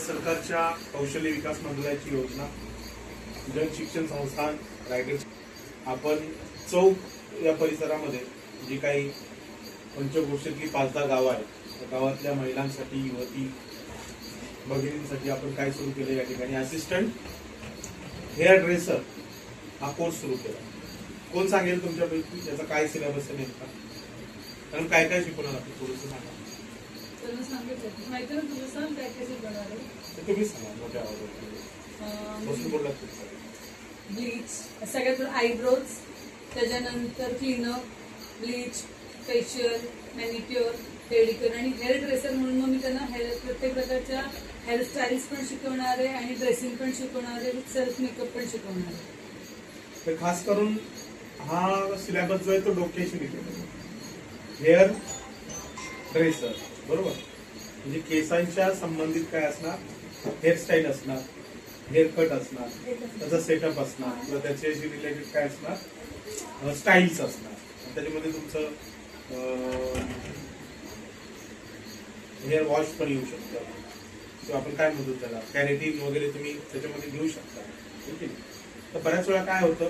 सरकारच्या कौशल्य विकास मंडळाची योजना जन शिक्षण संस्थान रायगड आपण चौक या परिसरामध्ये जी काही पंचक्रोशीतली 5-10 गावं आहेत त्या गावातल्या महिलांसाठी युवती भगिनींसाठी आपण काय सुरू केलं या ठिकाणी असिस्टंट हेअर ड्रेसर हा कोर्स सुरू केला. कोण सांगेल तुमच्यापैकी याचा काय सिलेबस आहे नेमका, कारण काय काय शिकवणार आपण थोडंसं सांगा. तुम्ही सांगा मोठ्या आवाजात बोललात. ब्लीच सगळ्यात आयब्रोज, त्याच्यानंतर cleanup, bleach, facial, manicure, pedicure आणि हेअर ड्रेसर म्हणून मग मी त्यांना प्रत्येक प्रकारच्या हेअरस्टाईल्स पण शिकवणार आहे आणि ड्रेसिंग पण शिकवणार आहे, सेल्फ मेकअप पण शिकवणार आहे. तर खास करून हा सिलेबस जो आहे तो डोक्याशी निघतो. हेअर ड्रेसर बरोबर, म्हणजे केसांच्या संबंधित काय असणार, हेअरस्टाईल असणार, हेअर कट असणार, त्याचा सेटअप असणार किंवा त्याच्याशी रिलेटेड काय असणार, स्टाईल्स असणार. त्याच्यामध्ये तुमचं हेअर वॉश पण येऊ शकतं किंवा आपण काय म्हणतो त्याला कॅरेटिन वगैरे तुम्ही त्याच्यामध्ये घेऊ शकता. ठीक आहे. तर बऱ्याच वेळा काय होतं